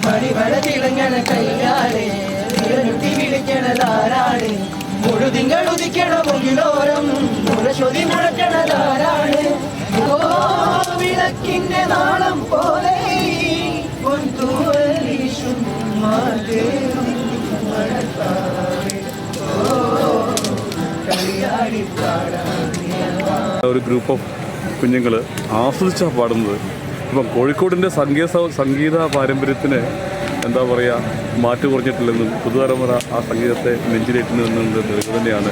മണിവള തിളങ്ങണ കയ്യാളെ നിറഞ്ഞുട്ടി വിളിക്കണതാരാണ് മുഴുതിങ്കൾ ഉദിക്കണ മുകിലോരം മുഴശ്വതി മുഴക്കണതാരാണ് ഓ വിളക്കിന്റെ നാളം പോലെ പൊൻതൂവലീശും മാതേറും മഴക്കാവേ ഓ കളിയാടിപ്പാടാൻ ഒരു ഗ്രൂപ്പ് ഓഫ് കുഞ്ഞുങ്ങൾ ആസ്വദിച്ചാണ് പാടുന്നത്. ഇപ്പം കോഴിക്കോടിൻ്റെ സംഗീത പാരമ്പര്യത്തിന് എന്താ പറയുക മാറ്റു കുറഞ്ഞിട്ടില്ലെന്നും പുതുതലമുറ ആ സംഗീതത്തെ നെഞ്ചിലേറ്റുന്നതെന്നത് തെളിവ് തന്നെയാണ്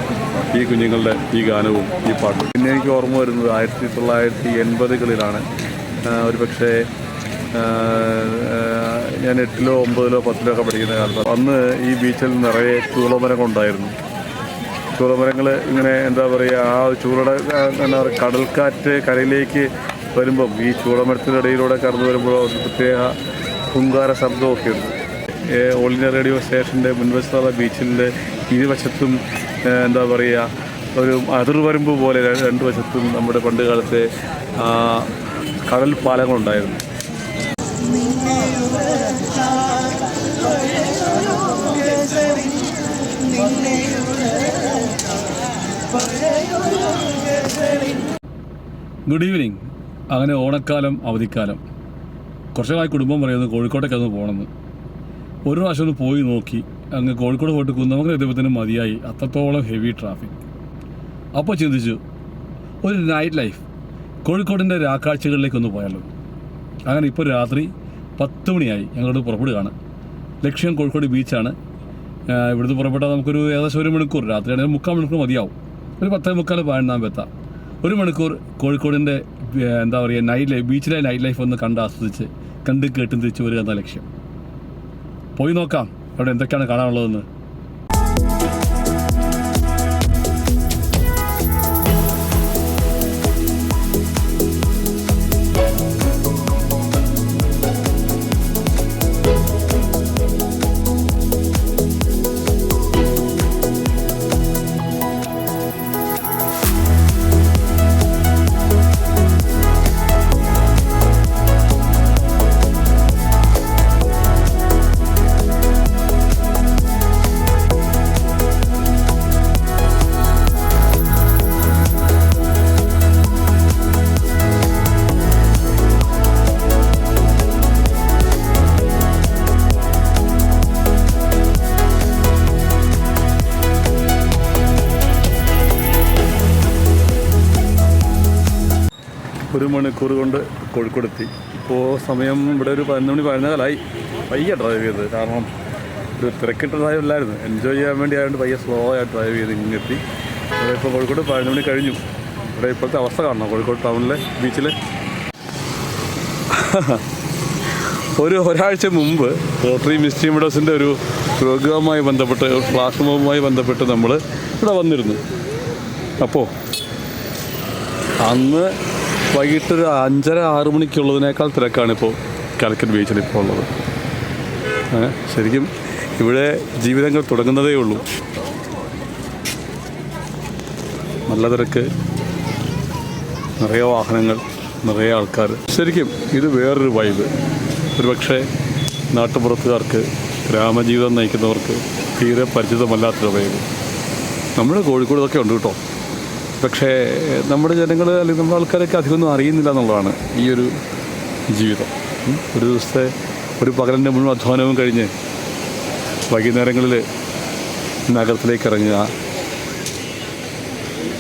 ഈ കുഞ്ഞുങ്ങളുടെ ഈ ഗാനവും ഈ പാട്ടും. പിന്നെ എനിക്ക് ഓർമ്മ വരുന്നത് 1980-കളിലാണ്. ഒരു പക്ഷേ ഞാൻ 8-ലോ 9-ലോ 10-ലോ ഒക്കെ പഠിക്കുന്ന കാലത്ത് അന്ന് ഈ ബീച്ചിൽ നിറയെ ചൂളമരങ്ങളുണ്ടായിരുന്നു. ചൂളമരങ്ങൾ ഇങ്ങനെ എന്താ പറയുക ആ ചൂളയുടെ എന്താ പറയുക കടൽക്കാറ്റ് കരയിലേക്ക് വരുമ്പം ഈ ചൂളമരത്തിൻ്റെ ഇടയിലൂടെ കടന്നു വരുമ്പോൾ ഒരു പ്രത്യേക ഹുങ്കാര ശബ്ദമൊക്കെ ഉണ്ട്. ഓൾ ഇന്ത്യ റേഡിയോ സ്റ്റേഷൻ്റെ മുൻവശത്തുള്ള ബീച്ചിൻ്റെ ഇരുവശത്തും എന്താ പറയുക ഒരു അതിർവരമ്പ് പോലെ രണ്ട് വശത്തും നമ്മുടെ പണ്ട് കാലത്തെ കടൽ പാലങ്ങളുണ്ടായിരുന്നു. Good evening. അങ്ങനെ ഓണക്കാലം അവധിക്കാലം കുറച്ചുനാളായി കുടുംബം പറയുന്നത് കോഴിക്കോട്ടേക്ക് ഒന്ന് പോകണമെന്ന്. ഒരു പ്രാവശ്യം ഒന്ന് പോയി നോക്കി. അങ്ങ് കോഴിക്കോട് പോയിട്ട് കുന്നമംഗലം എത്തിയപ്പോഴത്തേനും മതിയായി, അത്രത്തോളം ഹെവി ട്രാഫിക്. അപ്പോൾ ചിന്തിച്ചു ഒരു നൈറ്റ് ലൈഫ് കോഴിക്കോടിൻ്റെ രാക്കാഴ്ചകളിലേക്കൊന്ന് പോയാലോ. അങ്ങനെ ഇപ്പോൾ രാത്രി 10 മണിയായി ഞങ്ങളോട് പുറപ്പെടുകയാണ്. ലക്ഷ്യം കോഴിക്കോട് ബീച്ചാണ്. ഇവിടുന്ന് പുറപ്പെട്ടാൽ നമുക്കൊരു ഏകദേശം 1 മണിക്കൂർ, രാത്രിയാണെങ്കിൽ 3/4 മണിക്കൂർ മതിയാവും. ഒരു 10:45 എത്താം. 1 മണിക്കൂർ കോഴിക്കോടിൻ്റെ എന്താ പറയുക നൈറ്റ് ലൈഫ്, ബീച്ചിലെ നൈറ്റ് ലൈഫ് ഒന്ന് കണ്ട് ആസ്വദിച്ച് കണ്ട് കേട്ടും തിരിച്ച് വരിക എന്ന ലക്ഷ്യം. പോയി നോക്കാം അവിടെ എന്തൊക്കെയാണ് കാണാനുള്ളതെന്ന്. ഒരു മണിക്കൂർ കൊണ്ട് കോഴിക്കോടെത്തി. ഇപ്പോൾ സമയം ഇവിടെ ഒരു 11 മണി 11:15 പയ്യെ ഡ്രൈവ് ചെയ്തത്. കാരണം ഒരു തിരക്കിട്ട ഡ്രൈവ് അല്ലായിരുന്നു, എൻജോയ് ചെയ്യാൻ വേണ്ടി ആയതുകൊണ്ട് പയ്യെ സ്ലോ ആയിട്ട് ഡ്രൈവ് ചെയ്ത് ഇങ്ങെത്തി. ഇപ്പോൾ കോഴിക്കോട് 11 മണി കഴിഞ്ഞു. ഇവിടെ ഇപ്പോഴത്തെ അവസ്ഥ കാണണം കോഴിക്കോട് ടൗണിലെ ബീച്ചിൽ. ഒരാഴ്ച മുമ്പ് റോട്ടറി മിസ്റ്റി മെഡോസിൻ്റെ ഒരു പ്രോഗ്രാമുമായി ബന്ധപ്പെട്ട്, ഫ്ലാഷ് മോബുമായി ബന്ധപ്പെട്ട് നമ്മൾ ഇവിടെ വന്നിരുന്നു. അപ്പോൾ അന്ന് വൈകിട്ടൊരു 5:30-6 മണിക്കുള്ളതിനേക്കാൾ തിരക്കാണിപ്പോൾ കാലിക്കറ്റ് ബീച്ചിൽ ഇപ്പോൾ ഉള്ളത്. ശരിക്കും ഇവിടെ ജീവിതങ്ങൾ തുടങ്ങുന്നതേ ഉള്ളൂ. നല്ല തിരക്ക്, നിറയെ വാഹനങ്ങൾ, നിറയെ ആൾക്കാർ. ശരിക്കും ഇത് വേറൊരു വൈബ്. ഒരുപക്ഷെ നാട്ടുപുറത്തുകാർക്ക്, ഗ്രാമജീവിതം നയിക്കുന്നവർക്ക് തീരെ പരിചിതമല്ലാത്തൊരു വൈബ്. നമ്മുടെ കോഴിക്കോട് ഇതൊക്കെ ഉണ്ട് കേട്ടോ. പക്ഷേ നമ്മുടെ ജനങ്ങൾ അല്ലെങ്കിൽ നമ്മുടെ ആൾക്കാരൊക്കെ അധികമൊന്നും അറിയുന്നില്ല എന്നുള്ളതാണ് ഈ ഒരു ജീവിതം. ഒരു ദിവസത്തെ ഒരു പകലിൻ്റെ മുഴുവൻ അധ്വാനവും കഴിഞ്ഞ് വൈകുന്നേരങ്ങളിൽ നഗരത്തിലേക്ക് ഇറങ്ങുക,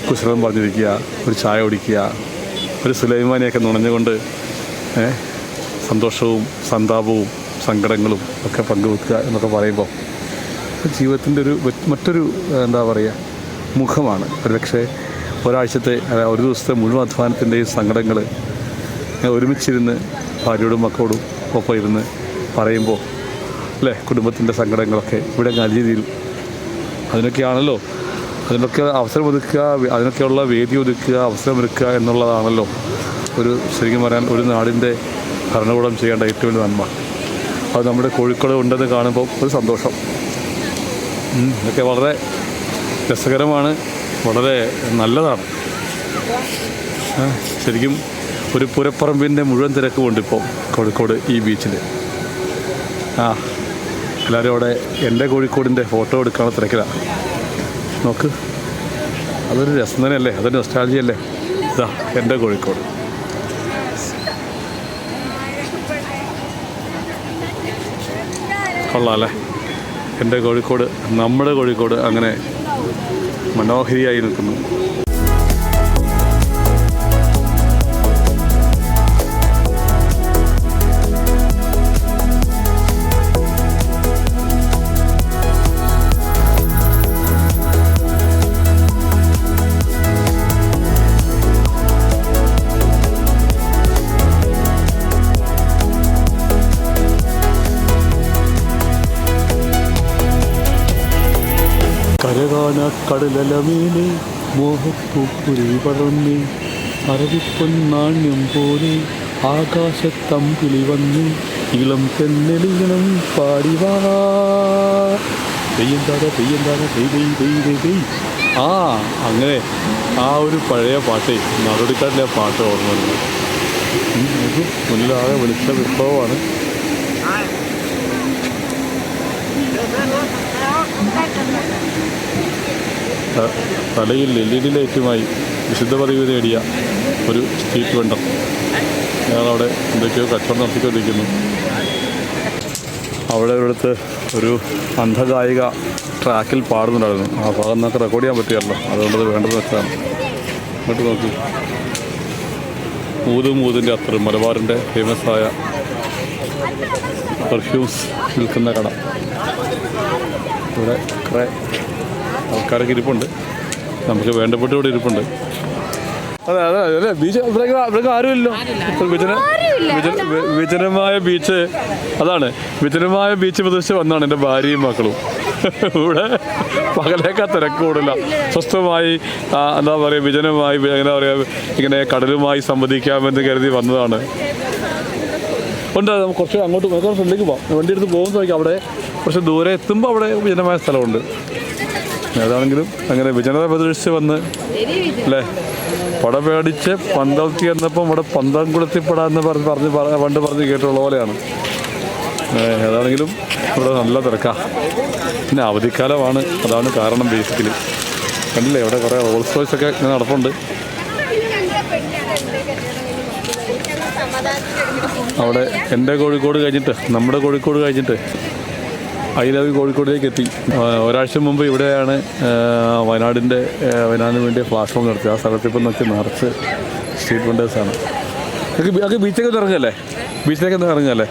കുശലം പറഞ്ഞിരിക്കുക, ഒരു ചായ കുടിക്കുക, ഒരു സുലൈമാനിയൊക്കെ നുണഞ്ഞുകൊണ്ട് സന്തോഷവും സന്താപവും സങ്കടങ്ങളും ഒക്കെ പങ്കുവെക്കുക എന്നൊക്കെ പറയുമ്പോൾ ജീവിതത്തിൻ്റെ മറ്റൊരു എന്താ പറയുക മുഖമാണ്. ഒരുപക്ഷെ ഒരാഴ്ചത്തെ ഒരു ദിവസത്തെ മുഴുവൻ അധ്വാനത്തിൻ്റെയും സങ്കടങ്ങൾ ഒരുമിച്ചിരുന്ന് ഭാര്യയോടും മക്കളോടും ഒപ്പം ഇരുന്ന് പറയുമ്പോൾ അല്ലേ, കുടുംബത്തിൻ്റെ സങ്കടങ്ങളൊക്കെ ഇവിടെ നല്ല രീതിയിൽ അതിനൊക്കെയാണല്ലോ, അതിനൊക്കെ അവസരം ഒതുക്കുക, അതിനൊക്കെയുള്ള വേദി ഒതുക്കുക, അവസരം ഒരുക്കുക എന്നുള്ളതാണല്ലോ ശരിക്കും പറയാൻ ഒരു നാടിൻ്റെ ഭരണകൂടം ചെയ്യേണ്ട ഏറ്റവും വലിയ നന്മ. അത് നമ്മുടെ കോഴിക്കോട് ഉണ്ടെന്ന് കാണുമ്പോൾ ഒരു സന്തോഷം. ഇതൊക്കെ വളരെ രസകരമാണ്, വളരെ നല്ലതാണ്. ശരിക്കും ഒരു പുരപ്പറമ്പിൻ്റെ മുഴുവൻ തിരക്കുമുണ്ട് ഇപ്പോൾ കോഴിക്കോട് ഈ ബീച്ചിൽ. ആ എല്ലാവരും അവിടെ എൻ്റെ കോഴിക്കോടിൻ്റെ ഫോട്ടോ എടുക്കാനുള്ള തിരക്കിലാണ്. നോക്ക്, അതൊരു രസം തന്നെയല്ലേ, അതൊരു നൊസ്റ്റാൾജിയ അല്ലേ. ഇതാ എൻ്റെ കോഴിക്കോട്. കൊള്ളാം അല്ലേ എൻ്റെ കോഴിക്കോട്, നമ്മുടെ കോഴിക്കോട് അങ്ങനെ മനോഹരിയായി നിൽക്കുന്നു. കടലമീനെ മോഹപ്പൂക്കുരി പടർന്ന് അറവിപ്പൊന്നാണ്യം പോലെ ആകാശത്തമ്പിളി വന്ന് ഇളം തെന്നലിണം പാടിവാ ആ അങ്ങനെ ആ ഒരു പഴയ പാട്ടേ നടോടിക്കാട്ടിലെ പാട്ട് ഓർമ്മ വരുന്നത്. മുന്നിലാകെ വിളിച്ച വിപ്ലവമാണ്. തലയിൽ LED ലൈറ്റുമായി വിശുദ്ധ പദവി നേടിയ ഒരു സ്ട്രീറ്റ് വെണ്ടർ ഞങ്ങളവിടെ എന്തൊക്കെയോ കച്ചവടം നടത്തിക്കൊണ്ടിരിക്കുന്നു. അവിടെ ഒരിടത്ത് ഒരു അന്ധഗായിക ട്രാക്കിൽ പാടുന്നുണ്ടായിരുന്നു. ആ ഭാഗം നമുക്ക് റെക്കോർഡ് ചെയ്യാൻ പറ്റുമല്ലോ, അതുകൊണ്ടത് വേണ്ടത് വെച്ചാണ്. ഇങ്ങോട്ട് നോക്കി, ഊതിൻ്റെ അത്ര മലബാറിൻ്റെ ഫേമസായ പെർഫ്യൂംസ് വിൽക്കുന്ന കട. ഇവിടെ കുറേ ആൾക്കാരൊക്കെ ഇരിപ്പുണ്ട്, നമുക്ക് വേണ്ടപ്പെട്ട ഇവിടെ ഇരിപ്പുണ്ട്. അതെ അതെ അതെ, ബീച്ച് ഇവിടേക്ക് ആരുമില്ലല്ലോ. വിജനമായ ബീച്ച്, അതാണ് വിജനമായ ബീച്ച് പ്രദേശത്ത് വന്നാണ് എൻ്റെ ഭാര്യയും മക്കളും. ഇവിടെ പകലേക്കാ തിരക്ക് കൂടില്ല, സ്വസ്ഥമായി എന്താ പറയുക വിജനമായി എന്താ പറയുക ഇങ്ങനെ കടലുമായി സംവദിക്കാമെന്ന് കരുതി വന്നതാണ്. ഉണ്ട്, നമുക്ക് കുറച്ച് അങ്ങോട്ട് ഫ്രണ്ടിലേക്ക് പോകാം. വണ്ടി എടുത്ത് പോകുന്ന നോക്കി അവിടെ കുറച്ച് ദൂരെ എത്തുമ്പോൾ അവിടെ വിജനമായ സ്ഥലമുണ്ട്. ഏതാണെങ്കിലും അങ്ങനെ വിജനത പ്രതീക്ഷിച്ച് വന്ന് അല്ലേ, പട പേടിച്ച് പന്തളത്തി എന്നപ്പം ഇവിടെ പന്തംകുളത്തിപ്പെടാന്ന് പറഞ്ഞ് കേട്ടുള്ള പോലെയാണ്. ഏതാണെങ്കിലും ഇവിടെ നല്ല തിരക്കാണ്. പിന്നെ അവധിക്കാലമാണ്, അതാണ് കാരണം ബേസിക്കലി. കണ്ടില്ലേ ഇവിടെ കുറേ റോൾസ് റോയ്സൊക്കെ ഇങ്ങനെ നടപ്പുണ്ട്. അവിടെ എൻ്റെ കോഴിക്കോട് കഴിഞ്ഞിട്ട് നമ്മുടെ കോഴിക്കോട് കഴിഞ്ഞിട്ട് ഐ ലവ് കോഴിക്കോടിലേക്ക് എത്തി. ഒരാഴ്ച മുമ്പ് ഇവിടെയാണ് വയനാടിന് വേണ്ടി ഫ്ലാഷ് മോബ് നടത്തി. ആ സ്ഥലത്ത് ഇപ്പം നോക്കി നിറച്ച് സ്ട്രീറ്റ് വെണ്ടേഴ്സാണ്. ഒക്കെ ബീച്ചിലേക്ക് ഒന്ന് ഇറങ്ങല്ലേ, ബീച്ചിലേക്ക് ഒന്ന് ഇറങ്ങല്ലേ.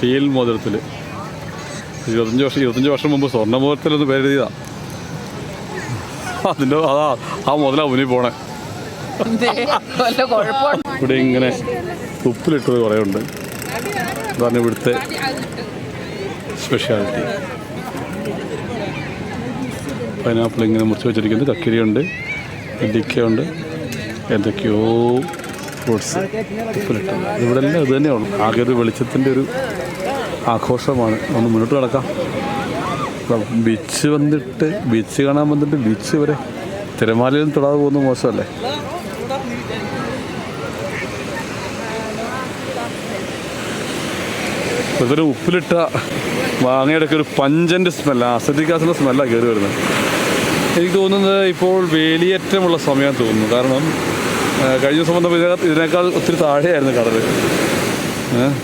സ്റ്റീൽ മോതിരത്തിൽ 25 വർഷം മുമ്പ് സ്വർണ്ണ മോതിരത്തിലൊന്ന് പേരെഴുതിയതാണ്. അതിൻ്റെ ആ മുതലാ മുന്നിൽ പോണേ. ഇവിടെ ഇങ്ങനെ ഉപ്പിലിട്ടത് കുറേ ഉണ്ട്, അതാണ് ഇവിടുത്തെ സ്പെഷ്യാലിറ്റി. പൈനാപ്പിൾ ഇങ്ങനെ മുറിച്ച് വെച്ചിരിക്കുന്നത്, കക്കിരിയുണ്ട്, നെല്ലിക്കയുണ്ട്, എന്തൊക്കെയോ ഫ്രൂട്ട്സ് ഉപ്പിലിട്ടത്. ഇവിടെ എല്ലാം ഇത് തന്നെയാണ്. ആകെ ഒരു വെളിച്ചത്തിൻ്റെ ഒരു ആഘോഷമാണ്. ഒന്ന് മുന്നോട്ട് കിടക്കാം. ബീച്ച് കാണാൻ വന്നിട്ട് ബീച്ച് വരെ തിരമാലയിൽ തൊടാതെ പോകുന്ന മോശമല്ലേ. ഇതൊരു ഉപ്പിലിട്ട മാങ്ങയുടെ ഒക്കെ ഒരു പഞ്ചൻ്റെ സ്മെല്ലാണ്, അസറ്റിക് ആസിഡിൻ്റെ സ്മെല്ലാണ് കയറി വരുന്നത്. എനിക്ക് തോന്നുന്നത് ഇപ്പോൾ വേലിയേറ്റമുള്ള സമയം തോന്നുന്നു. കാരണം കഴിഞ്ഞ ദിവസം വന്നപ്പോൾ ഇതിനേക്കാൾ ഒത്തിരി താഴെയായിരുന്നു കടൽ.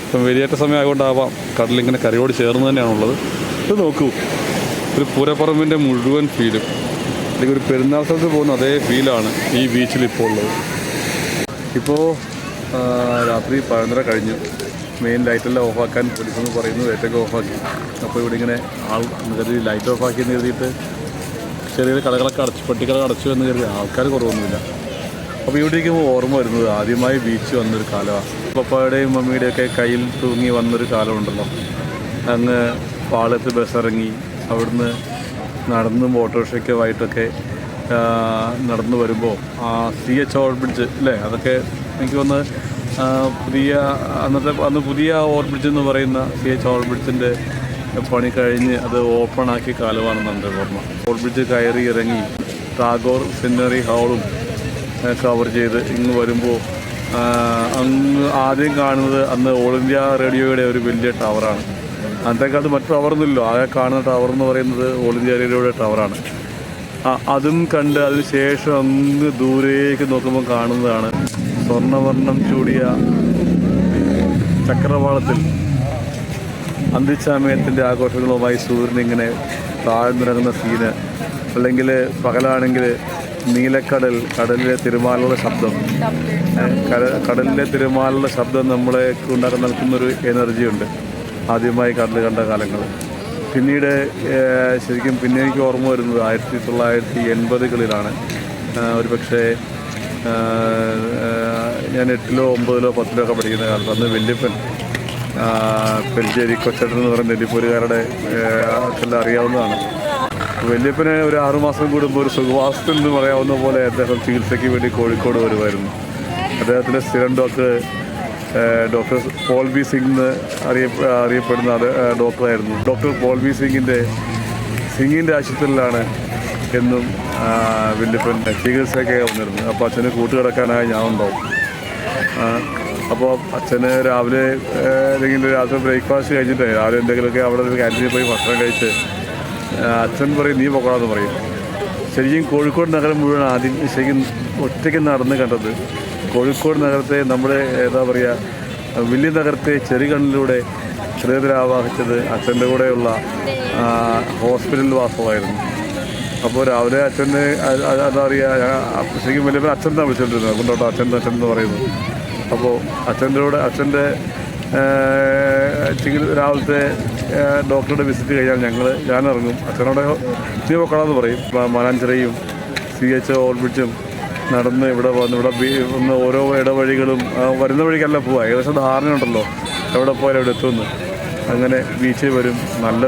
ഇപ്പം വേലിയേറ്റ സമയം ആയതുകൊണ്ടാവാം കടലിങ്ങനെ കരയോട് ചേർന്ന് തന്നെയാണുള്ളത്. ഇത് നോക്കൂ, ഒരു പൂരപ്പറമ്പിൻ്റെ മുഴുവൻ ഫീലും, അല്ലെങ്കിൽ ഒരു പെരുന്നാൾ സ്ഥലത്ത് പോകുന്ന അതേ ഫീലാണ് ഈ ബീച്ചിൽ ഇപ്പോൾ ഉള്ളത്. ഇപ്പോൾ രാത്രി 11:30 കഴിഞ്ഞു. മെയിൻ ലൈറ്റെല്ലാം ഓഫാക്കാൻ പോലീസെന്ന് പറയുന്നു, ലൈറ്റൊക്കെ ഓഫാക്കി. അപ്പോൾ ഇവിടെ ഇങ്ങനെ കരുതി ലൈറ്റ് ഓഫാക്കി എന്ന് കരുതിയിട്ട് ചെറിയ കടകളൊക്കെ പെട്ടിക്കടകൾ അടച്ചു എന്ന് കരുതി ആൾക്കാർ കുറവൊന്നുമില്ല. അപ്പോൾ ഇവിടെ ഇരിക്കുമ്പോൾ ഓർമ്മ വരുന്നത് ആദ്യമായി ബീച്ച് വന്നൊരു കാലമാണ്. പപ്പായുടെയും മമ്മിയുടെയൊക്കെ കയ്യിൽ തൂങ്ങി വന്നൊരു കാലമുണ്ടല്ലോ. അങ്ങ് പാളത്ത് ബസ് ഇറങ്ങി അവിടുന്ന് നടന്നും ഓട്ടോറിക്ഷയ്ക്കുമായിട്ടൊക്കെ നടന്നു വരുമ്പോൾ CH ഓവർബ്രിഡ്ജ് അല്ലേ, അതൊക്കെ എനിക്ക് തോന്നുന്നു അന്ന് പുതിയ ഓവർബ്രിഡ്ജ് എന്ന് പറയുന്ന CH ഓവർബ്രിഡ്ജിൻ്റെ പണി കഴിഞ്ഞ് അത് ഓപ്പണാക്കിയ കാലമാണെന്ന് എൻ്റെ ഓർമ്മ. ഓവർബ്രിഡ്ജ് കയറി ഇറങ്ങി ടാഗോർ സെമിനറി ഹാളും കവർ ചെയ്ത് ഇങ്ങ് വരുമ്പോൾ അങ്ങ് ആദ്യം കാണുന്നത് അന്ന് ഓൾ ഇന്ത്യ റേഡിയോയുടെ ഒരു വലിയ ടവറാണ്. അന്നത്തെ കാലത്ത് മറ്റു ടവറൊന്നുമില്ലല്ലോ, ആകെ കാണുന്ന ടവർ എന്ന് പറയുന്നത് ഓൾ ഇന്ത്യ റേഡിയോയുടെ ടവറാണ്. അതും കണ്ട് അതിന് ശേഷം അങ്ങ് ദൂരേക്ക് നോക്കുമ്പോൾ കാണുന്നതാണ് സ്വർണ്ണവർണ്ണം ചൂടിയ ചക്രവാളത്തിൽ അന്തിച്ചാമയത്തിൻ്റെ ആഘോഷങ്ങളുമായി സൂര്യനിങ്ങനെ താഴ്ന്നിറങ്ങുന്ന സീന്. അല്ലെങ്കിൽ പകലാണെങ്കിൽ നീലക്കടൽ, കടലിലെ തിരമാലയുടെ ശബ്ദം, കടലിലെ തിരമാലയുടെ ശബ്ദം നമ്മളെ ഉണ്ടാക്കാൻ നൽകുന്നൊരു എനർജിയുണ്ട്. ആദ്യമായി കടൽ കണ്ട കാലങ്ങൾ. പിന്നീട് ശരിക്കും പിന്നെ എനിക്ക് ഓർമ്മ വരുന്നത് 1980കളിലാണ്. ഒരു പക്ഷേ ഞാൻ 8-ലോ 9-ലോ 10-ലോ ഒക്കെ പഠിക്കുന്ന കാലത്ത് അന്ന് വല്യപ്പൻ പെരിഞ്ചേരി കൊച്ചേട്ടൻ എന്ന് പറയുന്ന നെല്ലിപ്പൂരുകാരുടെ എല്ലാം അറിയാവുന്നതാണ്. വല്യപ്പന് ഒരു 6 മാസം കൂടുമ്പോൾ ഒരു സുഖവാസത്തിൽ എന്ന് പറയാവുന്ന പോലെ അദ്ദേഹം ചികിത്സയ്ക്ക് വേണ്ടി കോഴിക്കോട് വരുമായിരുന്നു. അദ്ദേഹത്തിൻ്റെ സ്ഥിരം ഡോക്ടർ പോൾ ബി സിംഗ് എന്ന് അറിയപ്പെടുന്ന ഡോക്ടറായിരുന്നു. ഡോക്ടർ പോൾ ബി സിംഗിൻ്റെ ആശുപത്രിയിലാണ് എന്നും വല്യപ്പൻ ചികിത്സയൊക്കെ വന്നിരുന്നത്. അപ്പോൾ അച്ഛന് കൂട്ടുകിടക്കാനായി ഞാൻ ഉണ്ടാവും. അപ്പോൾ അച്ഛന് രാവിലെ അല്ലെങ്കിൽ രാത്രി ബ്രേക്ക്ഫാസ്റ്റ് കഴിഞ്ഞിട്ട് രാവിലെ എന്തെങ്കിലുമൊക്കെ അവിടെ ഒരു ക്യാൻറ്റീനിൽ പോയി ഭക്ഷണം കഴിച്ച് അച്ഛൻ പറയും നീ പോകണമെന്ന് പറയും. ശരിക്കും കോഴിക്കോട് നഗരം മുഴുവൻ ആദ്യം ശരിക്കും ഒറ്റയ്ക്ക് നടന്ന് കണ്ടത് കോഴിക്കോട് നഗരത്തെ നമ്മുടെ എന്താ പറയുക വലിയ നഗരത്തെ ചെറുകണ്ണിലൂടെ ഹൃദയത്തിലാവാഹിച്ചത് അച്ഛൻ്റെ കൂടെയുള്ള ഹോസ്പിറ്റൽ വാസമായിരുന്നു. അപ്പോൾ രാവിലെ അച്ഛൻ്റെ എന്താ പറയുക ശരിക്കും വലിയ അച്ഛൻ എന്നാണ് വിളിച്ചുകൊണ്ടിരുന്നത്. അതുകൊണ്ടോട്ടോ അച്ഛൻ എന്ന് പറയുന്നത്. അപ്പോൾ അച്ഛൻ്റെ രാവിലത്തെ ഡോക്ടറുടെ വിസിറ്റ് കഴിഞ്ഞാൽ ഞാൻ ഇറങ്ങും. അച്ഛനോടെ നീ പൊക്കണമെന്ന് പറയും. മനാഞ്ചിറയും CH ഓവർബ്രിഡ്ജും നടന്ന് ഇവിടെ വന്ന് ഓരോ ഇടവഴികളും വരുന്ന വഴിക്കല്ല പോവുക. ഏകദേശം ധാരണയുണ്ടല്ലോ എവിടെ പോയാലും എവിടെ എത്തുമെന്ന്. അങ്ങനെ ബീച്ചിൽ വരും. നല്ല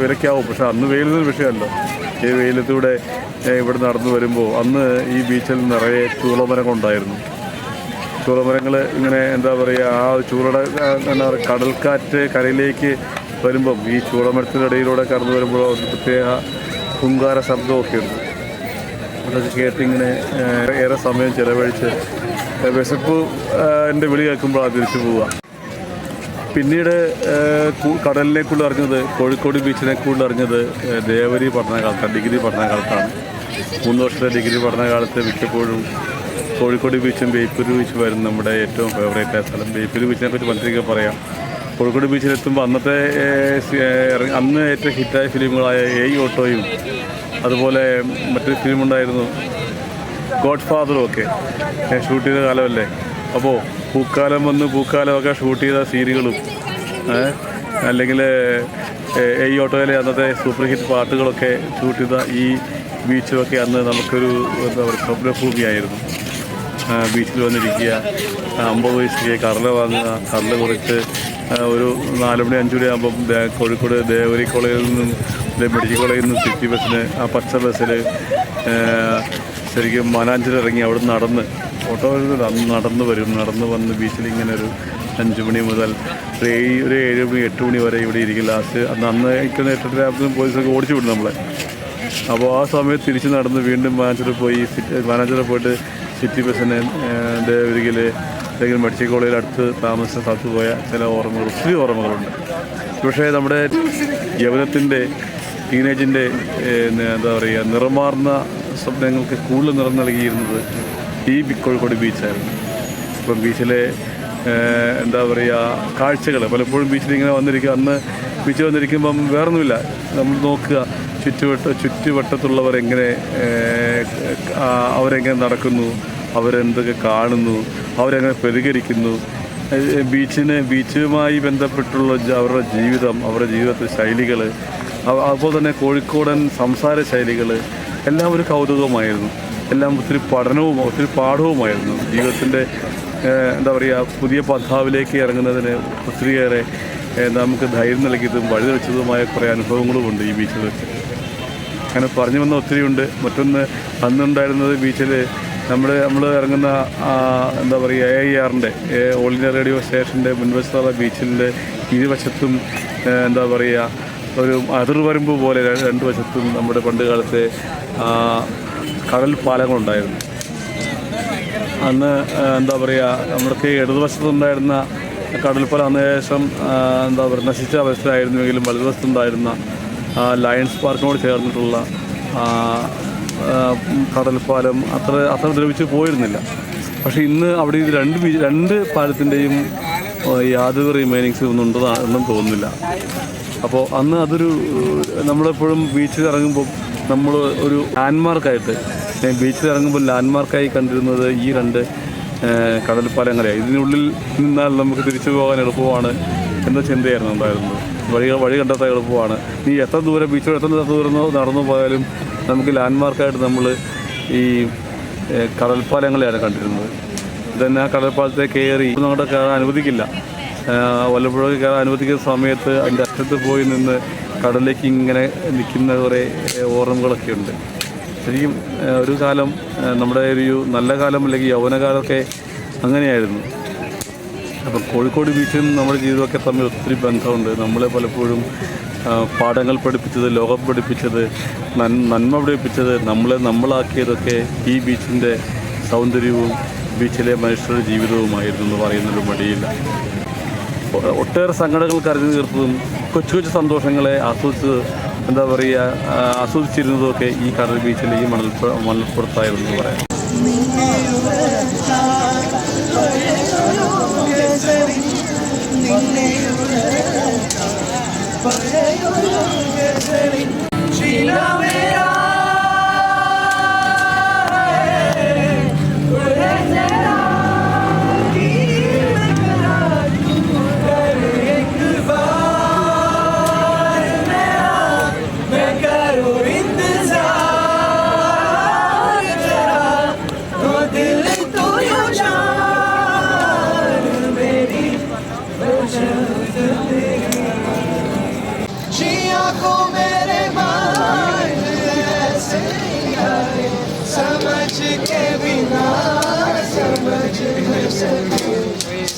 വിലക്കാവും, പക്ഷെ അന്ന് വെയിലൊന്നും വിഷയമല്ലോ. ഈ വെയിലത്തൂടെ ഇവിടെ നടന്നു വരുമ്പോൾ അന്ന് ഈ ബീച്ചിൽ നിറയെ ചൂളമരങ്ങളുണ്ടായിരുന്നു. ചൂളമരങ്ങൾ ഇങ്ങനെ എന്താ പറയുക ചൂളയുടെ എന്താ പറയുക കടൽക്കാറ്റ് കരയിലേക്ക് വരുമ്പം ഈ ചൂളമരത്തിൻ്റെ ഇടയിലൂടെ കടന്നു വരുമ്പോൾ ഒരു പ്രത്യേക ഹുങ്കാര ശബ്ദമൊക്കെ ഉണ്ട്. അതൊക്കെ കേട്ടിങ്ങനെ ഏറെ സമയം ചിലവഴിച്ച് വിശപ്പ് എൻ്റെ വിളി കേൾക്കുമ്പോൾ അത് തിരിച്ചു പോവുക. പിന്നീട് കടലിനെ കൂടുതൽ അറിഞ്ഞത് കോഴിക്കോട് ബീച്ചിനെ കൂടുതൽ അറിഞ്ഞത് ദേവരി പഠനകാലത്താണ്, ഡിഗ്രി പഠനകാലത്താണ്. 3 വർഷത്തെ ഡിഗ്രി പഠനകാലത്ത് മിക്കപ്പോഴും കോഴിക്കോട് ബീച്ചും ബേപ്പൂർ ബീച്ചും ആയിരുന്നു നമ്മുടെ ഏറ്റവും ഫേവറേറ്റ് ആയ സ്ഥലം. ബേപ്പൂർ ബീച്ചിനെ പറ്റി മനസ്സിലേക്ക് പറയാം. കോഴിക്കോട് ബീച്ചിലെത്തുമ്പോൾ അന്ന് ഏറ്റവും ഹിറ്റായ ഫിലിമുകളായ ഓട്ടോയും അതുപോലെ മറ്റൊരു ഫിലിമുണ്ടായിരുന്നു ഗോഡ് ഫാദറും ഒക്കെ ഷൂട്ട് ചെയ്ത കാലമല്ലേ. അപ്പോൾ പൂക്കാലം വന്ന് പൂക്കാലമൊക്കെ ഷൂട്ട് ചെയ്ത സീനുകളും അല്ലെങ്കിൽ ഓട്ടോയിലെ അന്നത്തെ സൂപ്പർ ഹിറ്റ് പാട്ടുകളൊക്കെ ഷൂട്ട് ചെയ്ത ഈ ബീച്ചുമൊക്കെ അന്ന് നമുക്കൊരു എന്താ പറയുക സ്വപ്നഭൂമിയായിരുന്നു. ബീച്ചിൽ വന്നിരിക്കുക, 50 പൈസയ്ക്ക് കടല വാങ്ങുക, കടല കുറച്ച് ഒരു 4 മണി 5 മണി ആകുമ്പം കോഴിക്കോട് ദേവരി കോളേജിൽ നിന്നും മെഡിക്കൽ കോളേജിൽ നിന്നും സിറ്റി ബസ്സിന് പച്ച ബസ്സിൽ ശരിക്കും മനാഞ്ചിൽ ഇറങ്ങി അവിടെ നടന്ന് നടന്നു വരും. നടന്ന് വന്ന് ബീച്ചിൽ ഇങ്ങനെ ഒരു 5 മണി മുതൽ ഒരു 7 മണി 8 മണി വരെ ഇവിടെ ഇരിക്കും. ലാസ്റ്റ് അന്ന് ഇരിക്കുന്ന 8:30 പോലീസൊക്കെ ഓടിച്ചു വിടും നമ്മളെ. അപ്പോൾ ആ സമയത്ത് തിരിച്ച് നടന്ന് വീണ്ടും മാനേജറിൽ പോയിട്ട് സിറ്റി ബസ്സിന് ദേവരികിൽ അല്ലെങ്കിൽ മെഡിക്കൽ കോളേജിൽ അടുത്ത് താമസിച്ച സ്ഥലത്ത് പോയ ചില ഒത്തിരി ഓർമ്മകളുണ്ട്. പക്ഷേ നമ്മുടെ യൗവനത്തിൻ്റെ ടീനേജിൻ്റെ എന്താ പറയുക നിറമാർന്ന സ്വപ്നങ്ങൾക്ക് കൂടുതൽ നിറം നൽകിയിരുന്നത് ഈ കോഴിക്കോട് ബീച്ചായിരുന്നു. ഇപ്പം ബീച്ചിലെ എന്താ പറയുക കാഴ്ചകൾ പലപ്പോഴും ബീച്ചിൽ ഇങ്ങനെ വന്നിരിക്കുക. അന്ന് ബീച്ചിൽ വന്നിരിക്കുമ്പം വേറൊന്നുമില്ല, നമ്മൾ നോക്കുക ചുറ്റുവട്ടത്തുള്ളവരെങ്ങനെ അവരെങ്ങനെ നടക്കുന്നു, അവരെന്തൊക്കെ കാണുന്നു, അവരെങ്ങനെ പ്രതികരിക്കുന്നു, ബീച്ചുമായി ബന്ധപ്പെട്ടുള്ള അവരുടെ ജീവിതം, അവരുടെ ജീവിതത്തിലെ ശൈലികൾ, അതുപോലെ തന്നെ കോഴിക്കോടൻ സംസാര ശൈലികൾ എല്ലാം ഒരു കൗതുകമായിരുന്നു. എല്ലാം ഒത്തിരി പഠനവും ഒത്തിരി പാഠവുമായിരുന്നു. ജീവിതത്തിൻ്റെ എന്താ പറയുക പുതിയ പന്ഥാവിലേക്ക് ഇറങ്ങുന്നതിന് ഒത്തിരിയേറെ നമുക്ക് ധൈര്യം നൽകിയതും വഴിതെളിച്ചതുമായ കുറേ അനുഭവങ്ങളുമുണ്ട് ഈ ബീച്ചിൽ വെച്ച്. അങ്ങനെ പറഞ്ഞു വന്ന ഒത്തിരിയുണ്ട്. മറ്റൊന്ന് അന്നുണ്ടായിരുന്നത് ബീച്ചിൽ നമ്മൾ ഇറങ്ങുന്ന എന്താ പറയുക AIR-ൻ്റെ ഓൾ ഇന്ത്യ റേഡിയോ സ്റ്റേഷൻ്റെ മുൻവശത്തുള്ള ബീച്ചിൻ്റെ ഇരുവശത്തും എന്താ പറയുക ഒരു അതിർവരമ്പ് പോലെ രണ്ട് വശത്തും നമ്മുടെ പണ്ട് കാലത്തെ കടൽ പാലങ്ങളുണ്ടായിരുന്നു. അന്ന് എന്താ പറയുക നമ്മൾക്ക് ഇടതുവശത്തുണ്ടായിരുന്ന കടൽപ്പാലം അന്ന് ഏകദേശം എന്താ പറയുക നശിച്ച അവസ്ഥയായിരുന്നുവെങ്കിലും വലതുവശത്തുണ്ടായിരുന്ന ലയൺസ് പാർക്കിനോട് ചേർന്നിട്ടുള്ള കടൽപ്പാലം അത്ര ദ്രവിച്ച് പോയിരുന്നില്ല. പക്ഷേ ഇന്ന് അവിടെ ഇത് രണ്ട് പാലത്തിൻ്റെയും യാതൊരു റിമൈനിങ്സ് ഒന്നും തോന്നുന്നില്ല. അപ്പോൾ അന്ന് അതൊരു നമ്മളെപ്പോഴും ബീച്ചിൽ ഇറങ്ങുമ്പോൾ നമ്മൾ ഒരു ലാൻഡ്മാർക്കായിട്ട് ബീച്ചിൽ ഇറങ്ങുമ്പോൾ ലാൻഡ്മാർക്കായി കണ്ടിരുന്നത് ഈ രണ്ട് കടൽപ്പാലങ്ങളെയാണ്. ഇതിനുള്ളിൽ നിന്നാൽ നമുക്ക് തിരിച്ചു പോകാൻ എളുപ്പമാണ് എന്ന ചിന്തയായിരുന്നു ഉണ്ടായിരുന്നത്. വഴി കണ്ടെത്താൻ എളുപ്പമാണ്. നീ എത്ര ദൂരം ബീച്ചിൽ എത്ര ദൂരം നടന്നു പോയാലും നമുക്ക് ലാൻഡ്മാർക്കായിട്ട് നമ്മൾ ഈ കടൽപ്പാലങ്ങളെയാണ് കണ്ടിരുന്നത്. ഇതന്നെ ആ കടൽപ്പാലത്തെ കയറി അങ്ങോട്ട് കയറാൻ അനുവദിക്കില്ല. വല്ലപ്പോഴൊക്കെ കയറാൻ അനുവദിക്കുന്ന സമയത്ത് അതിൻ്റെ അറ്റത്ത് പോയി നിന്ന് കടലിലേക്ക് ഇങ്ങനെ നിൽക്കുന്ന കുറേ ഓർമ്മകളൊക്കെ ഉണ്ട്. ശരിക്കും ഒരു കാലം നമ്മുടെ ഒരു നല്ല കാലം അല്ലെങ്കിൽ യൗവനകാലമൊക്കെ അങ്ങനെയായിരുന്നു. അപ്പം കോഴിക്കോട് ബീച്ചും നമ്മുടെ ജീവിതമൊക്കെ തമ്മിൽ ഒത്തിരി ബന്ധമുണ്ട്. നമ്മളെ പലപ്പോഴും പാഠങ്ങൾ പഠിപ്പിച്ചത്, ലോകം പഠിപ്പിച്ചത്, നന്മ പഠിപ്പിച്ചത്, നമ്മളാക്കിയതൊക്കെ ഈ ബീച്ചിൻ്റെ സൗന്ദര്യവും ബീച്ചിലെ മനുഷ്യരുടെ ജീവിതവുമായിരുന്നു എന്ന് പറയുന്നൊരു മടിയില്ല. ഒട്ടേറെ സങ്കടങ്ങൾ കരഞ്ഞു തീർത്തതും കൊച്ചു കൊച്ചു സന്തോഷങ്ങളെ എന്താ പറയുക ആസ്വദിച്ചിരുന്നതൊക്കെ ഈ കടൽ ബീച്ചിൽ ഈ മണൽപ്പുറത്തായിരുന്നു എന്ന് പറയാം.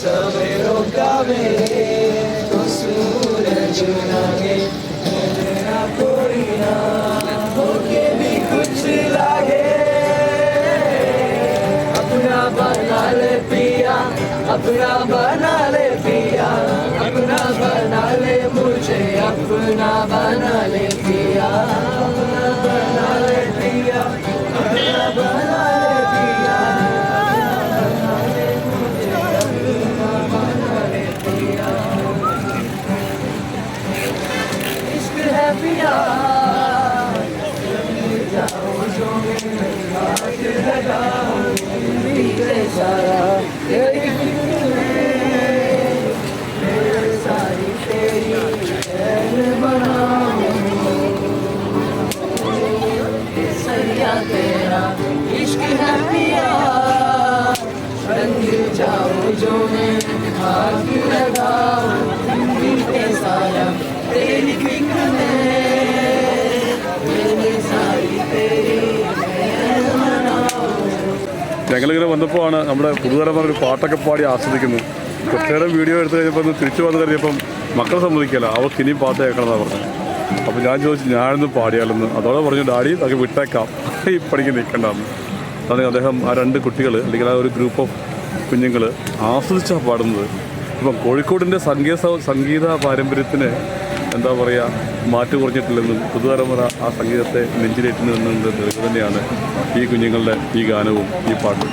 सवेरों का मेरे तो सूरज लागे मेरा कोई ना होके भी कुछ लागे अपना बना ले पिया अपना बना ले पिया अपना बना ले मुझे अपना बना ले पिया अपना बना ले पिया अपना बना ले पिया तेरा इश्क है पिया रंग जाओ जो मैं हाथ लगाओ बीते सारा तेरी फिक्र में मेरी सारी तेरी ഞങ്ങളിങ്ങനെ വന്നപ്പോഴാണ് നമ്മുടെ പുതുതലമുറ ഒരു പാട്ടൊക്കെ പാടി ആസ്വദിക്കുന്നത്. കുറച്ചേറെ വീഡിയോ എടുത്ത് കഴിഞ്ഞപ്പോൾ ഒന്ന് തിരിച്ചു വന്ന് കഴിഞ്ഞപ്പം മക്കളെ സമ്മതിക്കില്ല, അവർക്ക് ഇനിയും പാട്ട് കേൾക്കണമെന്നാണ് പറഞ്ഞത്. അപ്പോൾ ഞാൻ ചോദിച്ചു ഞാനൊന്ന് പാടിയാലെന്ന്. അതോടെ പറഞ്ഞു ഡാഡി അതൊക്കെ വിട്ടേക്കാം, ഈ പണിക്ക് നിൽക്കണ്ടെന്ന്. അതാണ് അദ്ദേഹം ആ രണ്ട് കുട്ടികൾ അല്ലെങ്കിൽ ആ ഒരു ഗ്രൂപ്പ് ഓഫ് കുഞ്ഞുങ്ങൾ ആസ്വദിച്ചാണ് പാടുന്നത്. ഇപ്പം കോഴിക്കോടിൻ്റെ സംഗീത പാരമ്പര്യത്തിന് എന്താ പറയുക മാറ്റു കുറഞ്ഞിട്ടില്ലെന്നും പുതുതലമുറ ആ സംഗീതത്തെ നെഞ്ചിലേറ്റുന്നതെന്നത് തെളിവ് തന്നെയാണ് ഈ കുഞ്ഞുങ്ങളുടെ ഈ ഗാനവും ഈ പാട്ടും.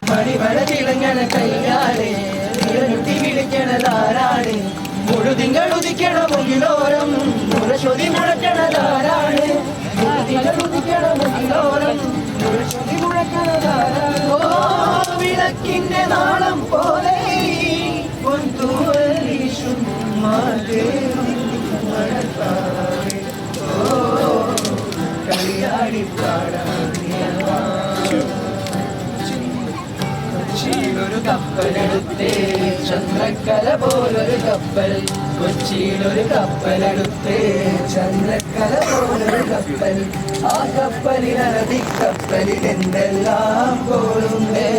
വിളക്കിന്റെ നാളം പോലെ കൊച്ചിയിലൊരു കപ്പലെടുത്തേ ചന്ദ്രക്കല പോലൊരു കപ്പൽ കൊച്ചിയിലൊരു കപ്പലെടുത്തേ ചന്ദ്രക്കല മല പോലൊരു കപ്പൽ, ആ കപ്പലിൽ അറബിക്കപ്പലിൽ എന്തെല്ലാം കോളുണ്ട്,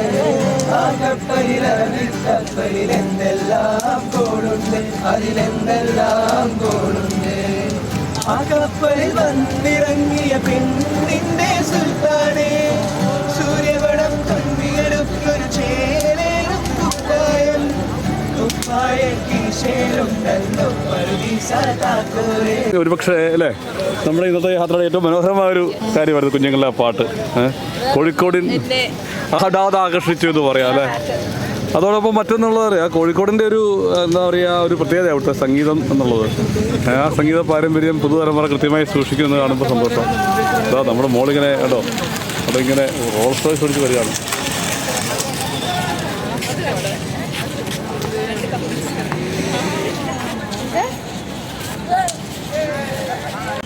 ആ കപ്പലിൽ അറബിക്കപ്പലിൽ എന്തെല്ലാം കോളുണ്ട്, അതിലെന്തെല്ലാം കോളുണ്ട്. ആ കപ്പലിൽ വന്നിറങ്ങിയ പെണ്ണിന്റെ സുൽത്താനെ, സൂര്യപടം തുമ്പിയെടുത്തൊരു ചേലേറും കുപ്പായം, കുപ്പായ കീശയിലുണ്ടല്ലോ പറുദീസ താക്കോലേ. ഒരുപക്ഷെ അല്ലേ നമ്മുടെ ഇന്നത്തെ യാത്രയുടെ ഏറ്റവും മനോഹരമായ ഒരു കാര്യമായിരുന്നു കുഞ്ഞുങ്ങളുടെ ആ പാട്ട്. കോഴിക്കോടിൻ അത് ആകർഷിച്ചു എന്ന് പറയാം അല്ലേ. അതോടൊപ്പം മറ്റൊന്നുള്ളത് അറിയാം, കോഴിക്കോടിൻ്റെ ഒരു എന്താ പറയുക ഒരു പ്രത്യേകത അവിടുത്തെ സംഗീതം എന്നുള്ളത്. ആ സംഗീത പാരമ്പര്യം പുതുതലമുറ കൃത്യമായി സൂക്ഷിക്കുന്നത് കാണുമ്പോൾ സന്തോഷം. അതാ നമ്മുടെ മോളിങ്ങനെ കേട്ടോ അതിങ്ങനെ റോൾസ് റോയ്സ് ഓടിച്ച് വരികയാണ്.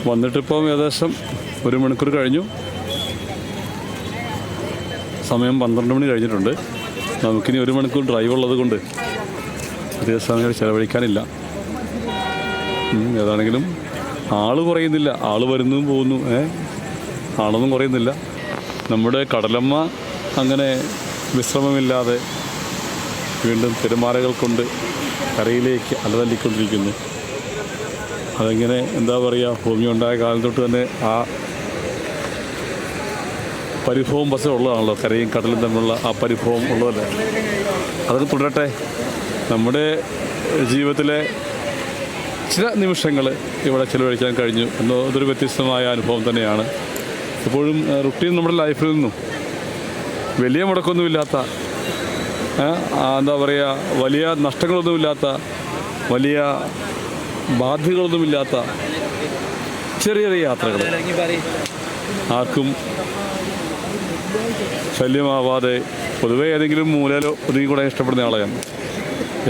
വന്നിട്ടിപ്പം ഏകദേശം 1 മണിക്കൂർ കഴിഞ്ഞു. സമയം 12 മണി കഴിഞ്ഞിട്ടുണ്ട്. നമുക്കിനി 1 മണിക്കൂർ ഡ്രൈവ് ഉള്ളത് കൊണ്ട് അധിക സമയം ചിലവഴിക്കാനില്ല. ഏതാണെങ്കിലും ആള് കുറയുന്നില്ല, ആള് വരുന്നതും പോകുന്നു, ആളൊന്നും കുറയുന്നില്ല. നമ്മുടെ കടലമ്മ അങ്ങനെ വിശ്രമമില്ലാതെ വീണ്ടും തിരമാലകൾ കൊണ്ട് കരയിലേക്ക് അലതല്ലിക്കൊണ്ടിരിക്കുന്നു. അതെങ്ങനെ എന്താ പറയുക, ഭൂമി ഉണ്ടായ കാലം തൊട്ട് തന്നെ ആ പരിഭവം ബസ് ഉള്ളതാണല്ലോ, കരയും കടലും തമ്മിലുള്ള ആ പരിഭവം ഉള്ളതല്ലേ. അതൊക്കെ തുടരട്ടെ. നമ്മുടെ ജീവിതത്തിലെ ചില നിമിഷങ്ങൾ ഇവിടെ ചിലവഴിക്കാൻ കഴിഞ്ഞു അതൊരു വ്യത്യസ്തമായ അനുഭവം തന്നെയാണ്. എപ്പോഴും റുട്ടീൻ നമ്മുടെ ലൈഫിൽ നിന്നും വലിയ മുടക്കമൊന്നുമില്ലാത്ത, എന്താ പറയുക, വലിയ നഷ്ടങ്ങളൊന്നുമില്ലാത്ത, വലിയ ബാധ്യതകളൊന്നുമില്ലാത്ത ചെറിയ ചെറിയ യാത്രകൾ ആർക്കും ശല്യമാവാതെ പൊതുവെ ഏതെങ്കിലും മൂലയിലോ ഒതുങ്ങിക്കൂടാൻ ഇഷ്ടപ്പെടുന്ന ആളെയാണ്.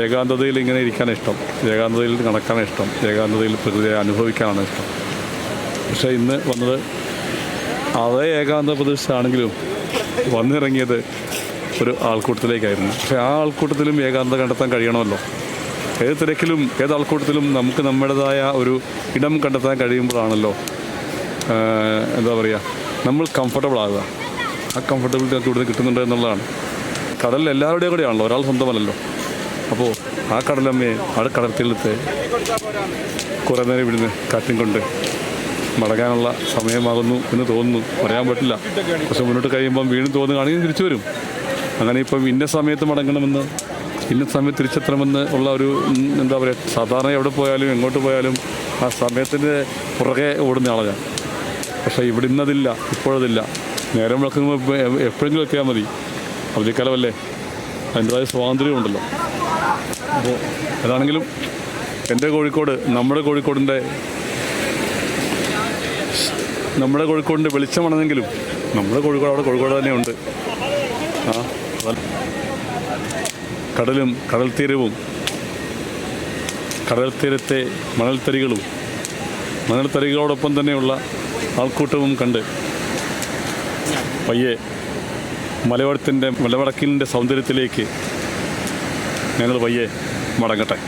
ഏകാന്തതയിൽ ഇങ്ങനെ ഇരിക്കാനാണ് ഇഷ്ടം, ഏകാന്തതയിൽ നടക്കാനാണ് ഇഷ്ടം, ഏകാന്തതയിൽ പ്രകൃതിയെ അനുഭവിക്കാനാണ് ഇഷ്ടം. പക്ഷേ ഇന്ന് വന്നത് അതേ ഏകാന്ത പ്രദേശത്താണെങ്കിലും വന്നിറങ്ങിയത് ഒരു ആൾക്കൂട്ടത്തിലേക്കായിരുന്നു. പക്ഷേ ആ ആൾക്കൂട്ടത്തിലും ഏകാന്തത കണ്ടെത്താൻ കഴിയണമല്ലോ. ഏത് തിരക്കിലും ഏത് ആൾക്കൂട്ടത്തിലും നമുക്ക് നമ്മുടേതായ ഒരു ഇടം കണ്ടെത്താൻ കഴിയുമ്പോഴാണല്ലോ എന്താ പറയുക നമ്മൾ കംഫർട്ടബിൾ ആകുക. ആ കംഫർട്ടബിലിറ്റി നമുക്ക് ഇവിടുന്ന് കിട്ടുന്നുണ്ട് എന്നുള്ളതാണ്. കടലിൽ എല്ലാവരുടെയും കൂടെയാണല്ലോ, ഒരാൾ സ്വന്തമല്ലല്ലോ. അപ്പോൾ ആ കടലമ്മയെ ആ കടൽത്തീരത്തെ കുറേ നേരം ഇവിടുന്ന് കാറ്റും കൊണ്ട് മടങ്ങാനുള്ള സമയമാകുന്നു എന്ന് തോന്നുന്നു. പറയാൻ പറ്റില്ല. പക്ഷെ മുന്നോട്ട് കഴിയുമ്പം വീണ്ടും തോന്നുകയാണെങ്കിൽ തിരിച്ചു വരും. അങ്ങനെ ഇപ്പം ഇന്ന സമയത്ത് മടങ്ങണമെന്ന്, ഇന്ന സമയത്ത് തിരിച്ചെത്തണമെന്ന് ഉള്ള ഒരു എന്താ പറയുക, സാധാരണ എവിടെ പോയാലും എങ്ങോട്ട് പോയാലും ആ സമയത്തിൻ്റെ പുറകെ ഓടുന്ന ആളാണ്. പക്ഷേ ഇവിടെ ഇന്നതില്ല, ഇപ്പോഴതില്ല. നേരം വിളക്കുമ്പോൾ എപ്പോഴെങ്കിലും എത്തിയാൽ മതി. അവധിക്കാലമല്ലേ, അതിൻ്റെതായ സ്വാതന്ത്ര്യമുണ്ടല്ലോ. അപ്പോൾ ഏതാണെങ്കിലും എൻ്റെ കോഴിക്കോട്, നമ്മുടെ കോഴിക്കോടിൻ്റെ വെളിച്ചമാണെന്നെങ്കിലും നമ്മുടെ കോഴിക്കോട് അവിടെ കോഴിക്കോട് തന്നെയുണ്ട്. കടലും കടൽത്തീരവും കടൽത്തീരത്തെ മണൽത്തരികളോടൊപ്പം തന്നെയുള്ള ആൾക്കൂട്ടവും കണ്ട് പയ്യെ മലവടക്കിൻ്റെ സൗന്ദര്യത്തിലേക്ക് ഞങ്ങൾ പയ്യെ മടങ്ങട്ടെ.